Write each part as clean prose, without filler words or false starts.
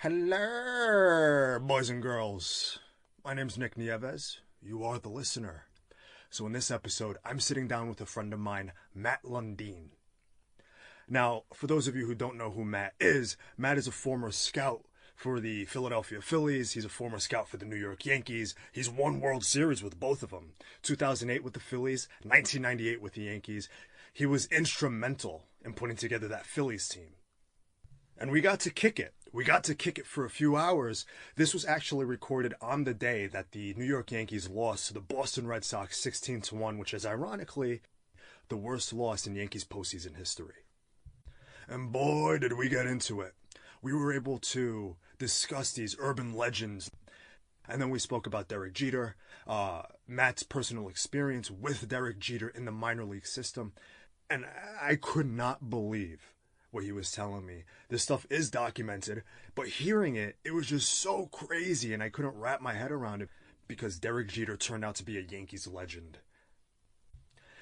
Hello, boys and girls. My name's Nick Nieves. You are the listener. So in this episode, I'm sitting down with a friend of mine, Matt Lundin. Now, for those of you who don't know who Matt is a former scout for the Philadelphia Phillies. He's a former scout for the New York Yankees. He's won World Series with both of them. 2008 with the Phillies, 1998 with the Yankees. He was instrumental in putting together that Phillies team. And we got to kick it. We got to kick it for a few hours. This was actually recorded on the day that the New York Yankees lost to the Boston Red Sox 16-1, which is ironically the worst loss in Yankees postseason history. And boy, did we get into it. We were able to discuss these urban legends. And then we spoke about Derek Jeter, Matt's personal experience with Derek Jeter in the minor league system. And I could not believe what he was telling me. This stuff is documented, but hearing it, it was just so crazy, and I couldn't wrap my head around it because Derek Jeter turned out to be a Yankees legend.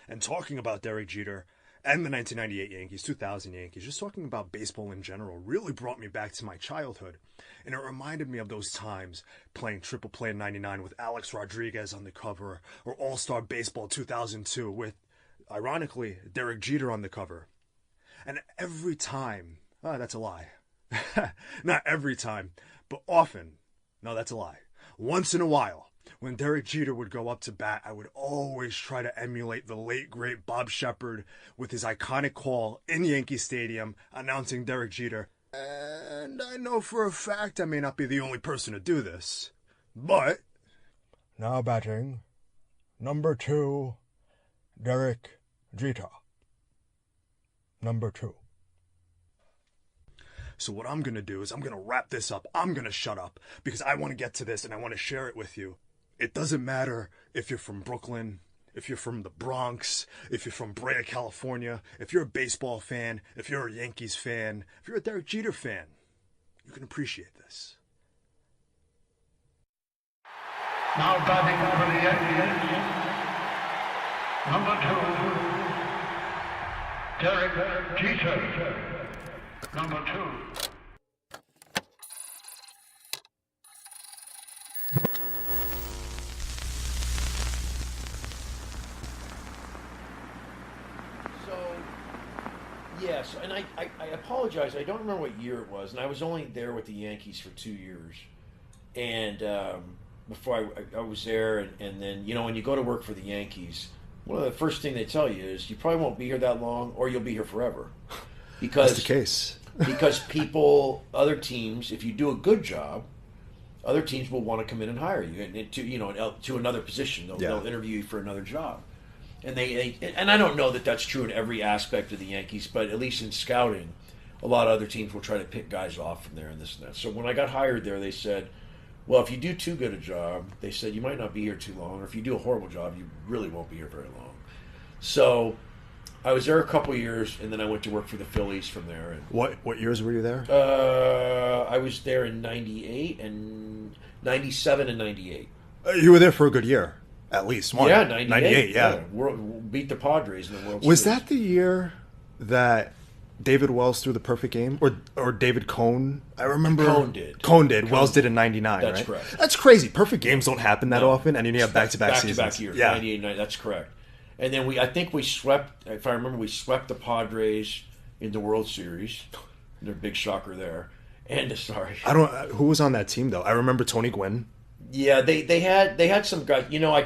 And talking about Derek Jeter and the 1998 Yankees, 2000 Yankees, just talking about baseball in general really brought me back to my childhood. And it reminded me of those times playing Triple Play in 99 with Alex Rodriguez on the cover, or All-Star Baseball 2002 with, ironically, Derek Jeter on the cover. And every time, that's a lie. Not every time, but often. No, that's a lie. Once in a while, when Derek Jeter would go up to bat, I would always try to emulate the late, great Bob Shepard with his iconic call in Yankee Stadium announcing Derek Jeter. And I know for a fact I may not be the only person to do this, but... Now batting, number 2, Derek Jeter. Number 2. So what I'm going to do is I'm going to wrap this up. I'm going to shut up because I want to get to this and I want to share it with you. It doesn't matter if you're from Brooklyn, if you're from the Bronx, if you're from Brea, California, if you're a baseball fan, if you're a Yankees fan, if you're a Derek Jeter fan, you can appreciate this. Now batting for the Yankees, number 2. Derek Jeter, number 2. So, yes, and I apologize. I don't remember what year it was, and I was only there with the Yankees for 2 years. And before I was there, and then, you know, when you go to work for the Yankees, one of the first thing they tell you is you probably won't be here that long, or you'll be here forever. Because that's the case. Because people, other teams, if you do a good job, other teams will want to come in and hire you to another position. They'll interview you for another job, and and I don't know that that's true in every aspect of the Yankees, but at least in scouting, a lot of other teams will try to pick guys off from there and this and that. So when I got hired there, they said, well, if you do too good a job, they said you might not be here too long, or if you do a horrible job, you really won't be here very long. So I was there a couple of years, and then I went to work for the Phillies from there. And What years were you there? I was there in 98 and 97 and 98. You were there for a good year, at least one. Yeah, 98. Yeah. Beat the Padres in the World Series. Was that the year that David Wells threw the perfect game, or David Cohn? I remember Cohn did. Wells did in '99. That's right? correct. That's crazy. Perfect games don't happen that often, and you have back-to-back seasons. Back-to-back years. Yeah, 98, 90, that's correct. And then I think we swept. If I remember, we swept the Padres in the World Series. Their big shocker there. And sorry, who was on that team though? I remember Tony Gwynn. Yeah, they had some guys. You know, I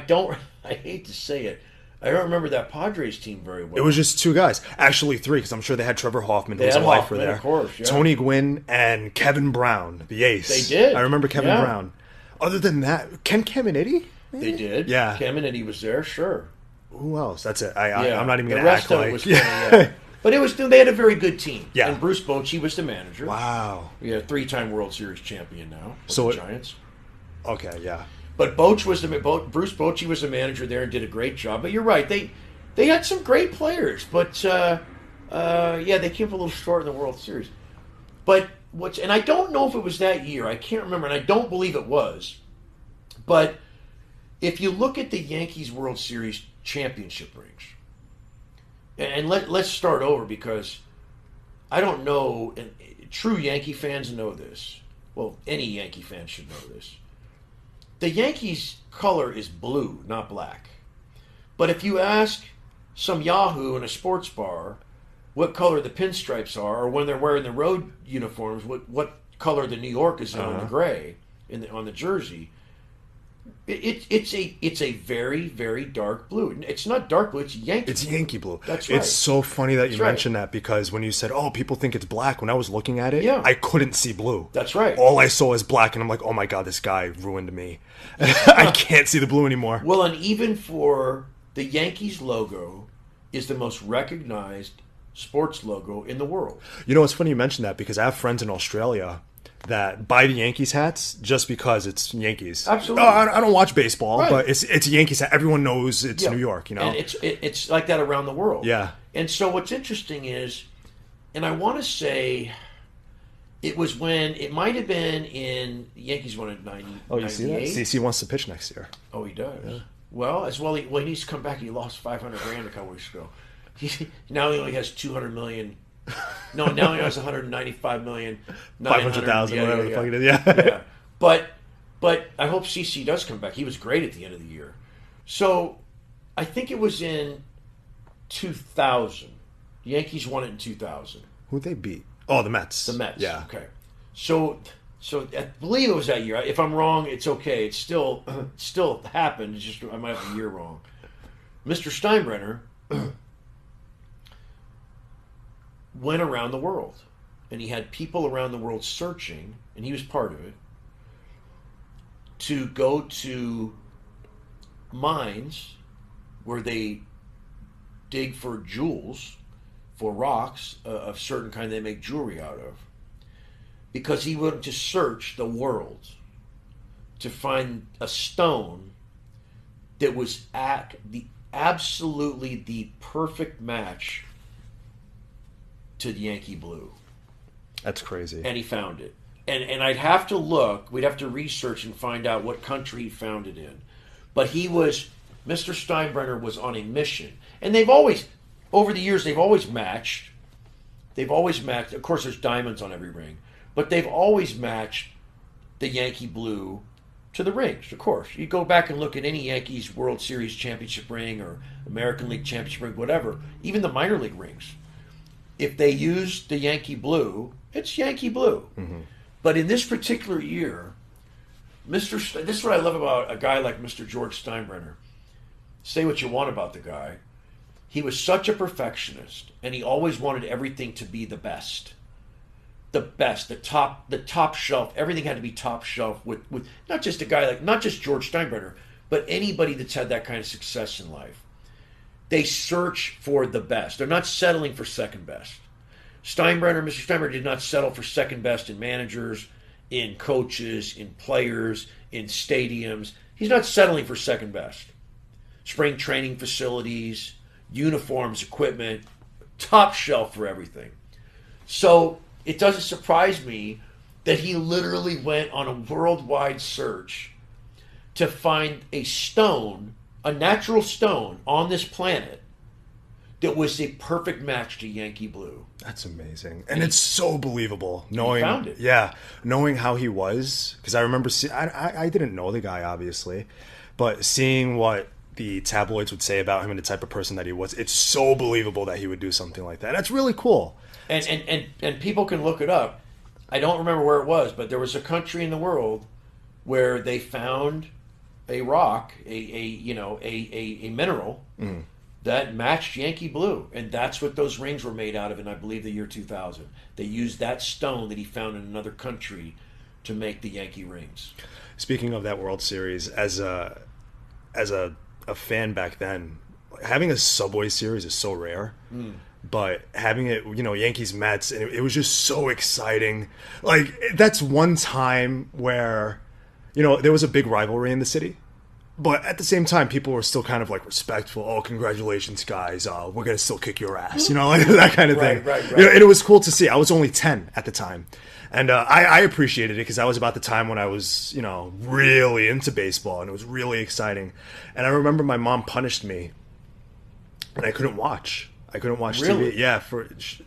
hate to say it. I don't remember that Padres team very well. It was just 2 guys. Actually 3, because I'm sure they had Trevor Hoffman, who was a lifer there. Of course, yeah. Tony Gwynn and Kevin Brown, the ace. They did. I remember Kevin Brown. Other than that, Ken Caminiti? They did. Yeah. Caminiti was there, sure. Who else? That's it. I'm not even going to act like... Was funny, But they had a very good team. Yeah. And Bruce Bochy was the manager. Wow. Yeah, 3-time World Series champion now with the Giants. Okay, yeah. But Bruce Bochy was the manager there and did a great job. But you're right, they had some great players, but they came up a little short in the World Series. But and I don't know if it was that year. I can't remember, and I don't believe it was. But if you look at the Yankees World Series championship rings, and let's start over because I don't know, and true Yankee fans know this. well, any Yankee fan should know this. The Yankees' color is blue, not black. But if you ask some yahoo in a sports bar what color the pinstripes are, or when they're wearing the road uniforms, what color the New York is on the gray on the jersey, it's a very, very dark blue. It's not dark blue, it's Yankee. It's Yankee blue. That's right. It's so funny that you mentioned that, because when you said, "Oh, people think it's black," when I was looking at it, I couldn't see blue. That's right. All I saw is black, and I'm like, "Oh my god, this guy ruined me. I can't see the blue anymore." Well, and even for the Yankees logo is the most recognized sports logo in the world. You know, it's funny you mentioned that, because I have friends in Australia that buy the Yankees hats just because it's Yankees. Absolutely. I don't watch baseball, but it's a Yankees hat. Everyone knows it's New York, you know? And it's like that around the world. Yeah. And so what's interesting is, and I want to say it was when, it might have been in, the Yankees won in 90. Oh, you see that? CC wants to pitch next year. Oh, he does? Yeah. Well, he needs to come back. He lost $500,000 a couple weeks ago. Now he only has $200 million. No, now he has $195 million. 500,000, whatever the fuck it is. Yeah. But I hope CC does come back. He was great at the end of the year. So I think it was in 2000. The Yankees won it in 2000. Who'd they beat? Oh, the Mets. The Mets. Yeah. Okay. So I believe it was that year. If I'm wrong, it's okay. It still happened. It's just I might have the year wrong. Mr. Steinbrenner went around the world, and he had people around the world searching, and he was part of it, to go to mines where they dig for jewels, for rocks of certain kind they make jewelry out of, because he wanted to search the world to find a stone that was at absolutely the perfect match to the Yankee blue. That's crazy. And he found it. And I'd have to look, we'd have to research and find out what country he found it in. But Mr. Steinbrenner was on a mission. And they've always, over the years, they've always matched. Of course, there's diamonds on every ring. But they've always matched the Yankee blue to the rings, of course. You go back and look at any Yankees World Series championship ring or American League championship ring, whatever, even the minor league rings. If they use the Yankee blue, it's Yankee blue. Mm-hmm. But in this particular year, this is what I love about a guy like Mr. George Steinbrenner. Say what you want about the guy. He was such a perfectionist, and he always wanted everything to be the best. The best, the top shelf. Everything had to be top shelf with not just not just George Steinbrenner, but anybody that's had that kind of success in life. They search for the best. They're not settling for second best. Mr. Steinbrenner did not settle for second best in managers, in coaches, in players, in stadiums. He's not settling for second best. Spring training facilities, uniforms, equipment, top shelf for everything. So it doesn't surprise me that he literally went on a worldwide search to find a stone, a natural stone on this planet that was a perfect match to Yankee blue. That's amazing. And it's so believable knowing he found it. Yeah, knowing how he was, because I remember I didn't know the guy obviously, but seeing what the tabloids would say about him and the type of person that he was, it's so believable that he would do something like that. That's really cool. And people can look it up. I don't remember where it was, but there was a country in the world where they found a rock, a mineral that matched Yankee blue, and that's what those rings were made out of in, I believe, the year 2000. They used that stone that he found in another country to make the Yankee rings. Speaking of that World Series, as a fan back then, having a Subway Series is so rare. But having it, Yankees Mets, it was just so exciting. Like, that's one time where, there was a big rivalry in the city. But at the same time, people were still kind of like respectful. Oh, congratulations, guys. We're going to still kick your ass. Like that kind of thing. Right. And it was cool to see. I was only 10 at the time. And I appreciated it because that was about the time when I was, really into baseball. And it was really exciting. And I remember my mom punished me. And I couldn't watch. I couldn't watch Really? TV. Yeah,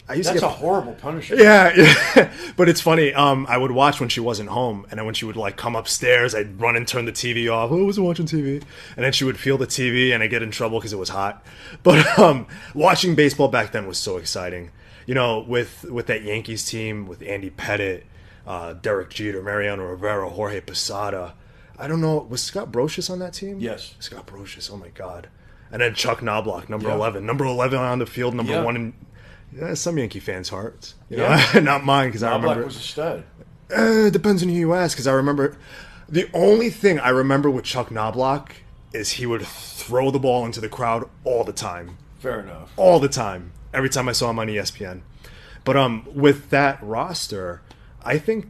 I used That's to a get horrible punishment. yeah, but it's funny. I would watch when she wasn't home, and then when she would like come upstairs, I'd run and turn the TV off. Oh, I wasn't watching TV, and then she would feel the TV, and I get in trouble because it was hot. But watching baseball back then was so exciting. You know, with that Yankees team with Andy Pettitte, Derek Jeter, Mariano Rivera, Jorge Posada. I don't know, was Scott Brocious on that team? Yes. Scott Brocious. Oh my God. And then Chuck Knobloch, number Yeah. 11. Number 11 on the field, number Yeah. 1 in some Yankee fans' hearts. You Yeah. know? Not mine, because I Knobloch remember. was a stud. It depends on who you ask, because I remember. The only thing I remember with Chuck Knobloch is he would throw the ball into the crowd all the time. Fair enough. All the time. Every time I saw him on ESPN. But with that roster, I think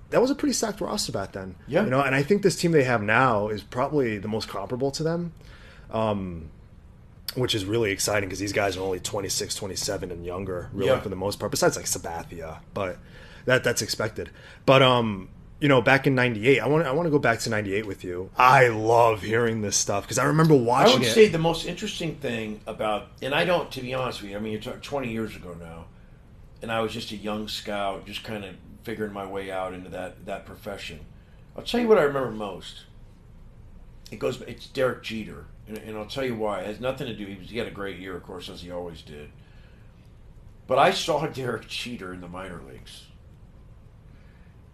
that was a pretty stacked roster back then. Yeah. You know, and I think this team they have now is probably the most comparable to them, which is really exciting because these guys are only 26, 27 and younger, really, Yeah. for the most part, besides like Sabathia. But that's expected. But, you know, back in 98, I want to go back to 98 with you. I love hearing this stuff because I remember watching I would it. say the most interesting thing about, and I don't, to be honest with you, I mean, you're talking 20 years ago now, and I was just a young scout, just kind of figuring my way out into that profession. I'll tell you what I remember most. It's Derek Jeter, and I'll tell you why. It has nothing to do. He had a great year, of course, as he always did. But I saw Derek Jeter in the minor leagues,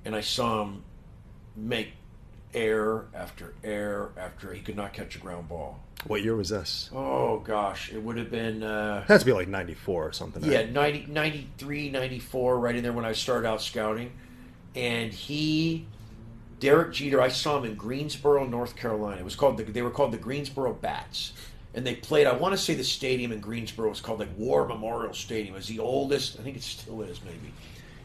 and I saw him make error after error after he could not catch a ground ball. What year was this? Oh gosh, it would have been It had to be like 94 or something. yeah, Right? 93, 94, right in there when I started out scouting. And Derek Jeter, I saw him in Greensboro, North Carolina. It was they were called the Greensboro Bats. And they played, I want to say the stadium in Greensboro was called like War Memorial Stadium. It was the oldest, I think it still is maybe.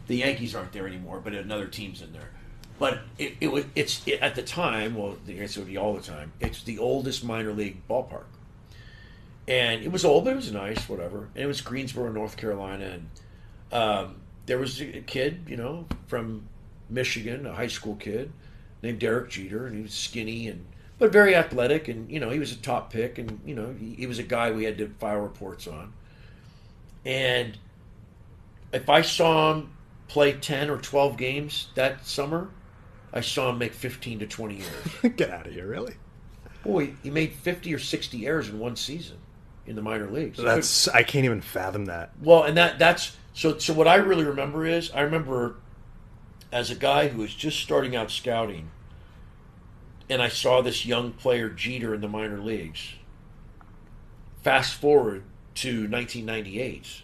The Yankees aren't there anymore, but another team's in there. But it's at the time, well, I guess it would be all the time, it's the oldest minor league ballpark. And it was old, but it was nice, whatever. And it was Greensboro, North Carolina. And there was a kid, you know, from Michigan, a high school kid, named Derek Jeter. And he was skinny, but very athletic. And, you know, he was a top pick. And, you know, he was a guy we had to file reports on. And if I saw him play 10 or 12 games that summer, I saw him make 15 to 20 errors. Get out of here, really? Boy, he made 50 or 60 errors in one season in the minor leagues. I can't even fathom that. Well, and that's so what I really remember is I remember as a guy who was just starting out scouting, and I saw this young player Jeter in the minor leagues. Fast forward to 1998,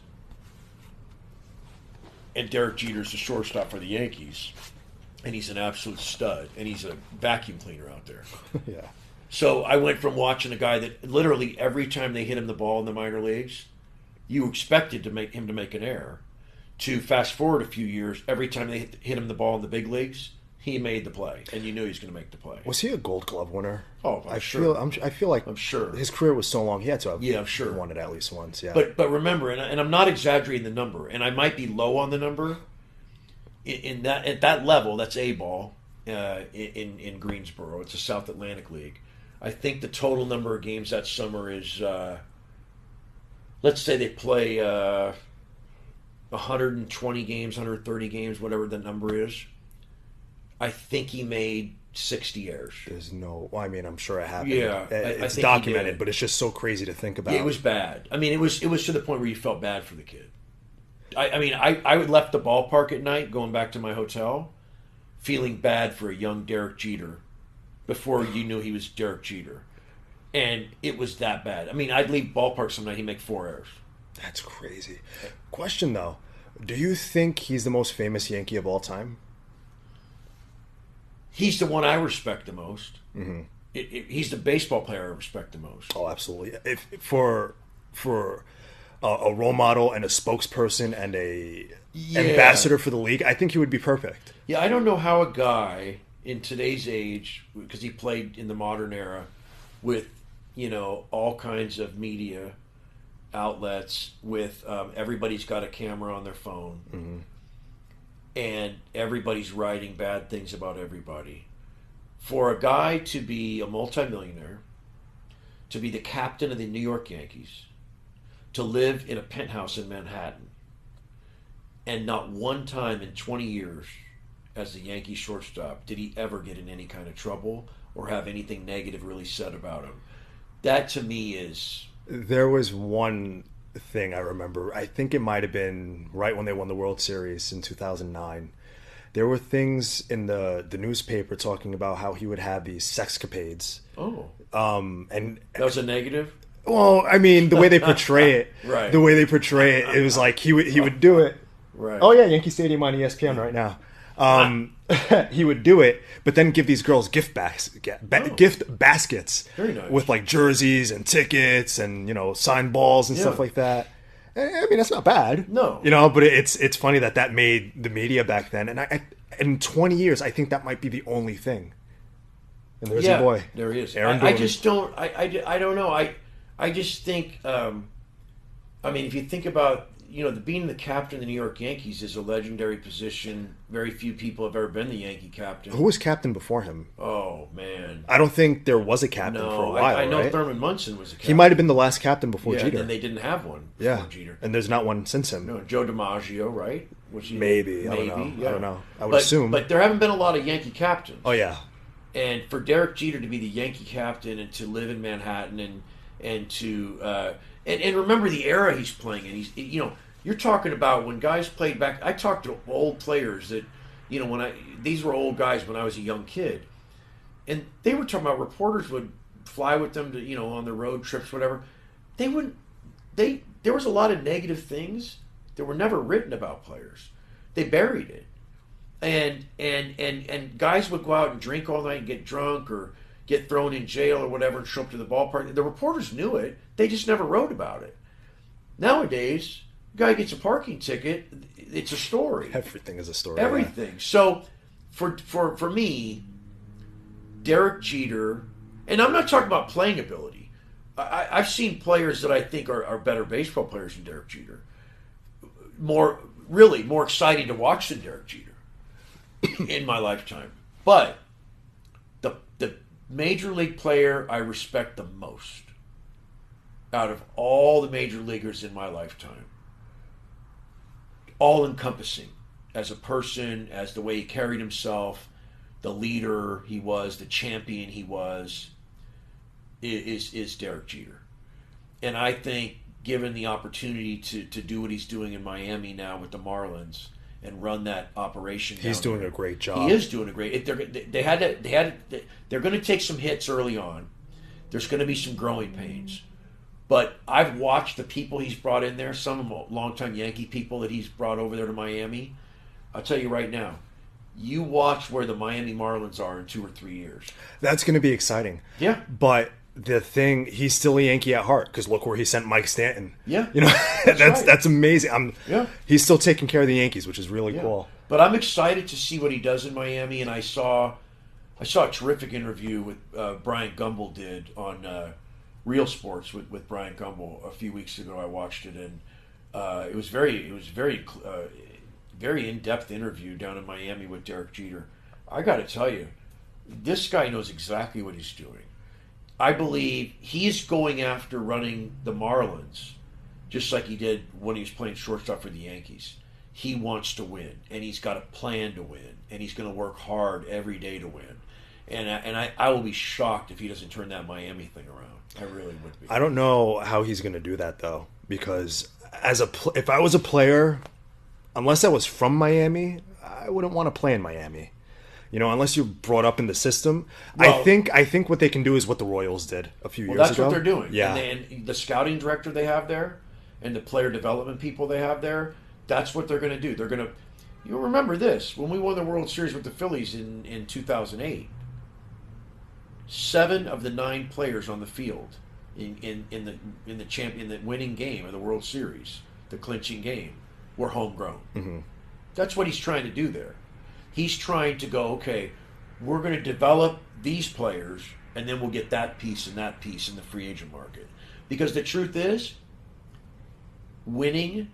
and Derek Jeter's the shortstop for the Yankees, and he's an absolute stud, and he's a vacuum cleaner out there. Yeah. So I went from watching a guy that literally every time they hit him the ball in the minor leagues, you expected him to make an error, to fast forward a few years, every time they hit him the ball in the big leagues, he made the play, and you knew he was going to make the play. Was he a Gold Glove winner? Oh, I'm sure. I feel like I'm sure. his career was so long. He had to have I'm sure. won it at least once. Yeah. But remember, and I'm not exaggerating the number, and I might be low on the number. In that at that level, that's A ball in Greensboro. It's a South Atlantic League. I think the total number of games that summer is, let's say they play 120 games, 130 games, whatever the number is. I think he made 60 errors. There's no. Well, I mean, I'm sure it happened. Yeah, I it's think he documented, did. but it's just so crazy to think about. It was bad. I mean, it was to the point where you felt bad for the kid. I left the ballpark at night, going back to my hotel, feeling bad for a young Derek Jeter before you knew he was Derek Jeter. And it was that bad. I mean, I'd leave ballpark some night, he'd make 4 errors. That's crazy. Question, though. Do you think he's the most famous Yankee of all time? He's the one I respect the most. Mm-hmm. He's the baseball player I respect the most. Oh, absolutely. If for a role model and a spokesperson and a ambassador for the league, I think he would be perfect. Yeah, I don't know how a guy in today's age, because he played in the modern era with, you know, all kinds of media outlets, with everybody's got a camera on their phone, Mm-hmm. and everybody's writing bad things about everybody. For a guy to be a multimillionaire, to be the captain of the New York Yankees, to live in a penthouse in Manhattan, and not one time in 20 years as the Yankee shortstop did he ever get in any kind of trouble or have anything negative really said about him. That to me is... There was one thing I remember. I think it might have been right when they won the World Series in 2009. There were things in the newspaper talking about how he would have these sexcapades. Oh. And that was a negative? Well, I mean, the way they portray it, right. The way they portray it, it was like he would do it. Right. Oh yeah, Yankee Stadium on ESPN right now. He would do it, but then give these girls gift baskets Very nice. with like jerseys and tickets and signed balls and stuff like that. I mean, that's not bad. No. But it's funny that made the media back then, and in 20 years, I think that might be the only thing. And there's your boy. There he is. Aaron I just don't. I don't know. I just think. I mean, if you think about being the captain of the New York Yankees is a legendary position. Very few people have ever been the Yankee captain. Who was captain before him? Oh man, I don't think there was a captain for a while. I know right? Thurman Munson was a captain. He might have been the last captain before Jeter. And they didn't have one before Jeter. And there's not one since him. No, Joe DiMaggio, right? Maybe. I don't know. Yeah. I don't know. I would assume. But there haven't been a lot of Yankee captains. Oh yeah. And for Derek Jeter to be the Yankee captain and to live in Manhattan and to and remember the era he's playing in. He's you're talking about when guys played back. I talked to old players that these were old guys when I was a young kid, and they were talking about reporters would fly with them to on their road trips, whatever. They wouldn't. There was a lot of negative things that were never written about players. They buried it. And guys would go out and drink all night and get drunk or get thrown in jail or whatever and show up to the ballpark. The reporters knew it. They just never wrote about it. Nowadays, guy gets a parking ticket, it's a story. Everything is a story. Everything. Yeah. So for me, Derek Jeter, and I'm not talking about playing ability. I've seen players that I think are better baseball players than Derek Jeter. More exciting to watch than Derek Jeter in my lifetime. But the major league player I respect the most out of all the major leaguers in my lifetime, all encompassing as a person, as the way he carried himself, the leader he was, the champion he was, is Derek Jeter. And I think given the opportunity to do what he's doing in Miami now with the Marlins and run that operation, he's doing a great job. He is doing a great. They're going to take some hits early on. There's going to be some growing pains. But I've watched the people he's brought in there, some of them longtime Yankee people that he's brought over there to Miami. I'll tell you right now, you watch where the Miami Marlins are in 2 or 3 years. That's going to be exciting. Yeah. But the thing, he's still a Yankee at heart, because look where he sent Mike Stanton. Yeah. That's amazing. Yeah. He's still taking care of the Yankees, which is really cool. But I'm excited to see what he does in Miami, and I saw a terrific interview with Brian Gumbel did on Real Sports with Brian Gumbel a few weeks ago. I watched it, and it was very in-depth interview down in Miami with Derek Jeter. I got to tell you, this guy knows exactly what he's doing. I believe he's going after running the Marlins just like he did when he was playing shortstop for the Yankees. He wants to win, and he's got a plan to win, and he's going to work hard every day to win. And I will be shocked if he doesn't turn that Miami thing around. I really would be. I don't know how he's going to do that, though, because if I was a player, unless I was from Miami, I wouldn't want to play in Miami. Unless you're brought up in the system. Well, I think what they can do is what the Royals did a few years ago. That's what they're doing. Yeah. And the scouting director they have there and the player development people they have there, that's what they're going to do. They're going to... You'll remember this. When we won the World Series with the Phillies in 2008, 7 of the 9 players on the field in the winning game of the World Series, the clinching game, were homegrown. Mm-hmm. That's what he's trying to do there. He's trying to go, okay, we're going to develop these players, and then we'll get that piece in the free agent market. Because the truth is, winning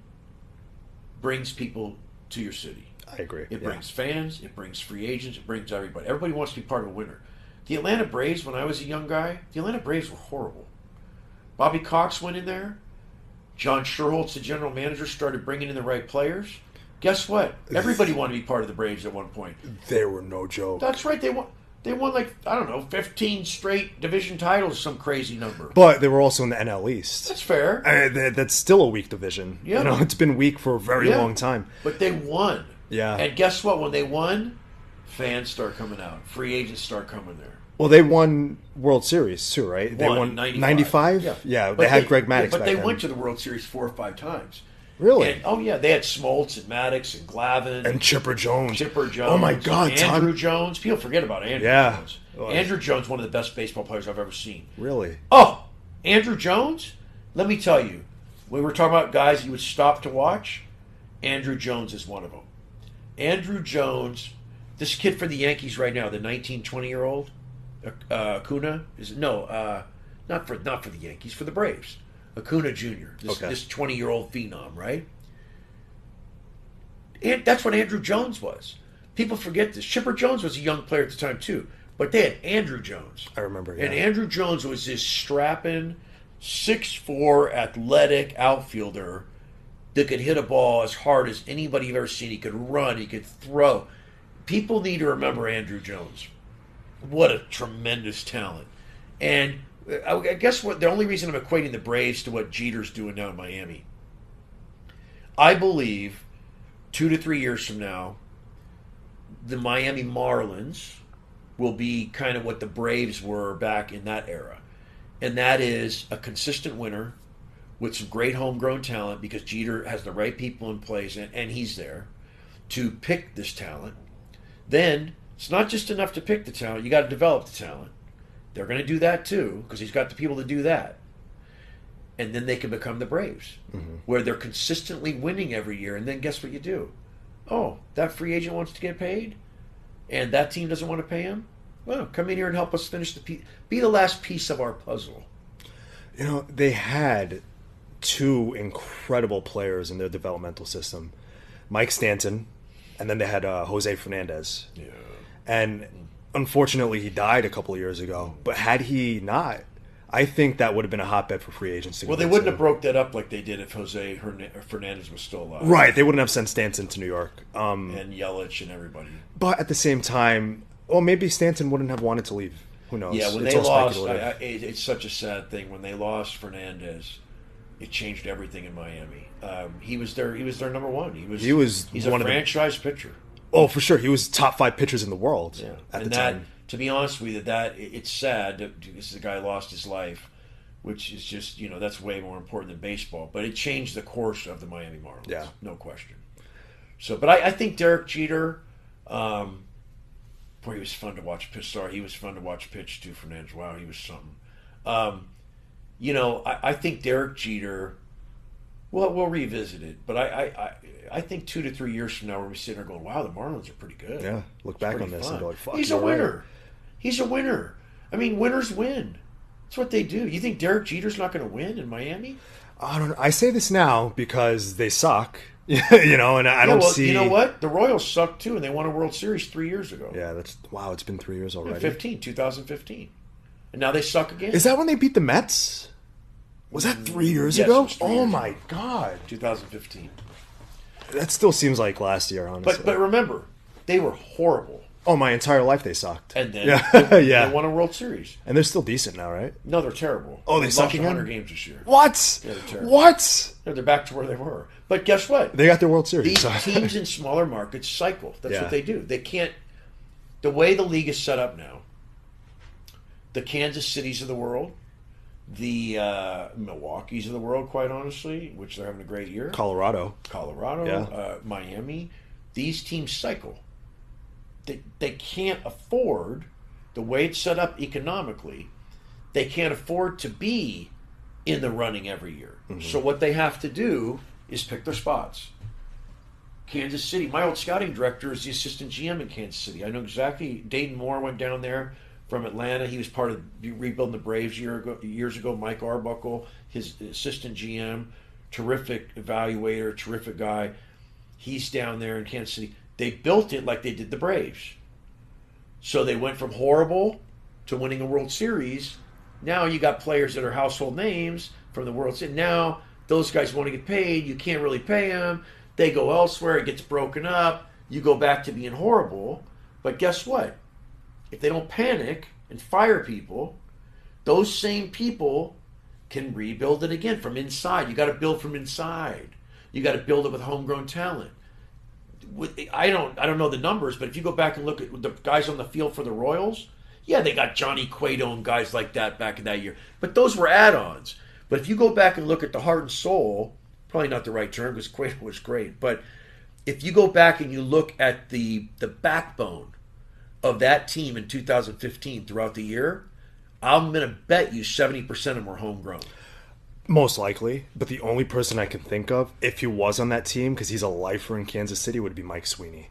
brings people to your city. I agree. It brings fans, it brings free agents, it brings everybody. Everybody wants to be part of a winner. The Atlanta Braves, when I was a young guy, the Atlanta Braves were horrible. Bobby Cox went in there. John Sherholtz, the general manager, started bringing in the right players. Guess what? Everybody wanted to be part of the Braves at one point. They were no joke. That's right. They won like, I don't know, 15 straight division titles, some crazy number. But they were also in the NL East. That's fair. That's still a weak division. Yeah. You know, it's been weak for a very long time. But they won. Yeah. And guess what? When they won, fans start coming out. Free agents start coming there. Well, they won World Series too, right? They won 95? Yeah, they had Greg Maddux But back they then. went to the World Series 4 or 5 times. Really? And, oh, yeah. They had Smoltz and Maddox and Glavine. And Chipper Jones. Oh, my God. Andrew Jones. People forget about Andrew Jones. Oh, Andrew Jones, one of the best baseball players I've ever seen. Really? Oh, Andrew Jones? Let me tell you. When we're talking about guys you would stop to watch, Andrew Jones is one of them. Andrew Jones, this kid for the Yankees right now, the 19, 20-year-old, Acuna, not for the Yankees, for the Braves. Acuna Jr., this 20-year-old phenom, right? And that's what Andrew Jones was. People forget this. Chipper Jones was a young player at the time, too. But they had Andrew Jones. I remember, yeah. And Andrew Jones was this strapping, 6'4", athletic outfielder that could hit a ball as hard as anybody you've ever seen. He could run. He could throw. People need to remember Andrew Jones. What a tremendous talent. And I guess the only reason I'm equating the Braves to what Jeter's doing now in Miami, I believe 2 to 3 years from now, the Miami Marlins will be kind of what the Braves were back in that era. And that is a consistent winner with some great homegrown talent because Jeter has the right people in place and he's there to pick this talent. Then it's not just enough to pick the talent. You got to develop the talent. They're going to do that too because he's got the people to do that. And then they can become the Braves where they're consistently winning every year. And then guess what you do? Oh, that free agent wants to get paid and that team doesn't want to pay him? Well, come in here and help us finish the piece. Be the last piece of our puzzle. You know, they had 2 incredible players in their developmental system. Mike Stanton, and then they had Jose Fernandez. Yeah. And unfortunately, he died a couple of years ago. But had he not, I think that would have been a hotbed for free agents to go Well, they wouldn't have broke that up like they did if Jose Fernandez was still alive. Right, they wouldn't have sent Stanton to New York. And Yelich and everybody. But at the same time, well, maybe Stanton wouldn't have wanted to leave. Who knows? Yeah, when it's they all lost, speculative. it's such a sad thing. When they lost Fernandez, it changed everything in Miami. He was their number one. He's one a of franchise pitcher. Oh, for sure. He was top 5 pitchers in the world at the time. To be honest with you, it's sad that this guy lost his life, which is just, that's way more important than baseball. But it changed the course of the Miami Marlins. Yeah. No question. So, but I think Derek Jeter, boy, he was fun to watch pitch. Sorry, he was fun to watch pitch too, Fernandez. Wow, he was something. I think Derek Jeter, well, we'll revisit it. But I think 2 to 3 years from now, we'll be sitting there going, wow, the Marlins are pretty good. Yeah, look back on this and go, fuck, he's a winner. Right. He's a winner. I mean, winners win. That's what they do. You think Derek Jeter's not going to win in Miami? I don't know. I say this now because they suck. And I don't see. You know what? The Royals suck too, and they won a World Series 3 years ago. Yeah, wow. It's been 3 years already. 2015, and now they suck again. Is that when they beat the Mets? Was that 3 years ago? It was 3 years my ago. God! 2015. That still seems like last year, honestly. But remember, they were horrible. Oh, my entire life they sucked. And then they won a World Series. And they're still decent now, right? No, they're terrible. Oh, they suck lost again? 100 games this year. What? Yeah, they're terrible. What? They're back to where they were. But guess what? They got their World Series. These teams in smaller markets cycle. That's Yeah. what they do. They can't. The way the league is set up now, the Kansas Cities of the world, the Milwaukee's of the world, quite honestly, which they're having a great year. Colorado, yeah. Miami. These teams cycle. They can't afford, the way it's set up economically, they can't afford to be in the running every year. Mm-hmm. So what they have to do is pick their spots. Kansas City, my old scouting director is the assistant GM in Kansas City. I know exactly. Dayton Moore went down there from Atlanta. He was part of rebuilding the Braves years ago. Mike Arbuckle, his assistant GM, terrific evaluator, terrific guy. He's down there in Kansas City. They built it like they did the Braves. So they went from horrible to winning a World Series. Now you got players that are household names from the World Series. Now Those guys want to get paid. You can't really pay them. They go elsewhere. It gets broken up. You go back to being horrible. But guess what? If they don't panic and fire people, those same people can rebuild it again from inside. You got to build from inside. You got to build it with homegrown talent. I don't know the numbers, but if you go back and look at the guys on the field for the Royals, yeah, they got Johnny Cueto and guys like that back in that year. But those were add-ons. But if you go back and look at the heart and soul, probably not the right term because Cueto was great, but if you go back and you look at the backbone of that team in 2015 throughout the year, I'm going to bet you 70% of them were homegrown. Most likely, but the only person I can think of, if he was on that team, because he's a lifer in Kansas City, would be Mike Sweeney.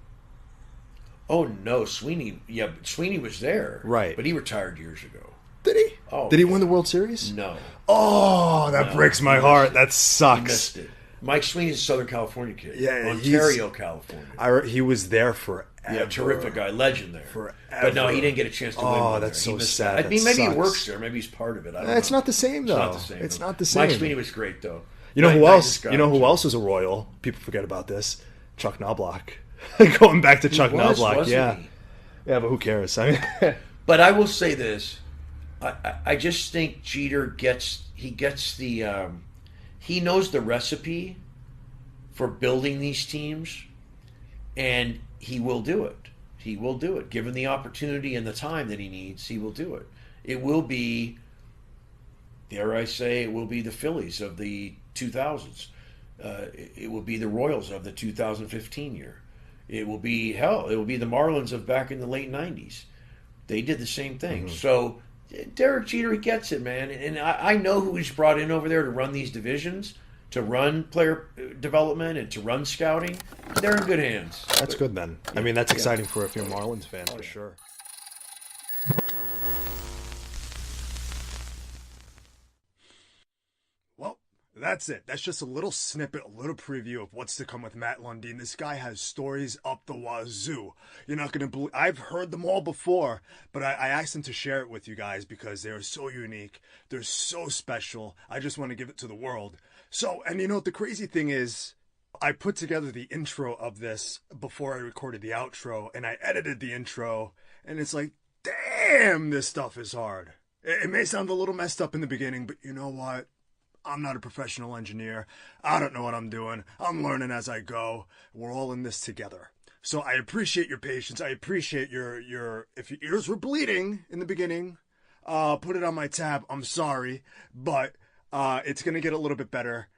Oh, no, Sweeney. Yeah, Sweeney was there. Right. But he retired years ago. Did he? Oh, did he win the World Series? No. Oh, that breaks my heart. That sucks. He missed it. Mike Sweeney's a Southern California kid. Yeah, Ontario, California. He was there forever. Yeah, terrific guy, legend there. Forever. But no, he didn't get a chance to win. Oh, that's so sad. That. I mean, maybe he works there. Maybe he's part of it. I don't know. It's not the same, though. It's not the same. Mike Sweeney was great, though. You know who else? You know who else was a Royal? People forget about this. Chuck Knobloch. Going back to Chuck Knobloch, yeah. Yeah, but who cares? I mean, but I will say this: I just think Jeter gets the he knows the recipe for building these teams, and he will do it. He will do it. Given the opportunity and the time that he needs, he will do it. It will be, dare I say, it will be the Phillies of the 2000s. It will be the Royals of the 2015 year. It will be, it will be the Marlins of back in the late 90s. They did the same thing. Mm-hmm. So Derek Jeter, he gets it, man. And I know who he's brought in over there to run these divisions, to run player development and to run scouting. They're in good hands. That's good then. Yeah. I mean, that's exciting for if you're a Marlins fan, for sure. Well, that's it. That's just a little snippet, a little preview of what's to come with Matt Lundin. This guy has stories up the wazoo. You're not going to believe. I've heard them all before, but I asked him to share it with you guys because they are so unique. They're so special. I just want to give it to the world. So, and you know what the crazy thing is? I put together the intro of this before I recorded the outro, and I edited the intro, and it's like, damn, this stuff is hard. It may sound a little messed up in the beginning, but you know what? I'm not a professional engineer. I don't know what I'm doing. I'm learning as I go. We're all in this together. So I appreciate your patience. I appreciate your if your ears were bleeding in the beginning, put it on my tab. I'm sorry, but it's going to get a little bit better.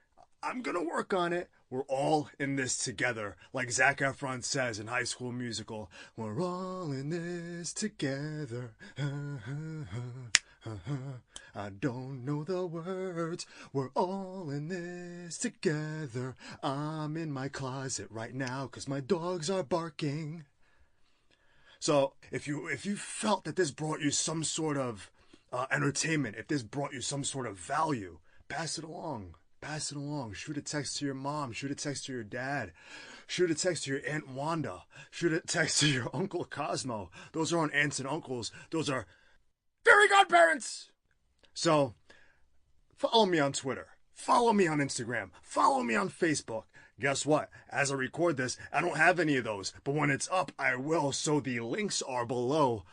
I'm going to work on it. We're all in this together. Like Zac Efron says in High School Musical, we're all in this together. I don't know the words. We're all in this together. I'm in my closet right now because my dogs are barking. So if you felt that this brought you some sort of entertainment, if this brought you some sort of value, pass it along. Pass it along. Shoot a text to your mom. Shoot a text to your dad. Shoot a text to your Aunt Wanda. Shoot a text to your Uncle Cosmo. Those aren't aunts and uncles. Those are fairy godparents. So, follow me on Twitter. Follow me on Instagram. Follow me on Facebook. Guess what? As I record this, I don't have any of those. But when it's up, I will. So the links are below.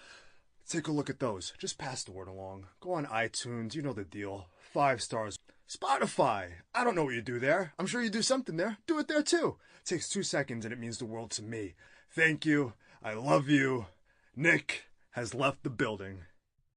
Take a look at those. Just pass the word along. Go on iTunes. You know the deal. 5 stars. Spotify. I don't know what you do there. I'm sure you do something there. Do it there too. It takes 2 seconds and it means the world to me. Thank you. I love you. Nick has left the building.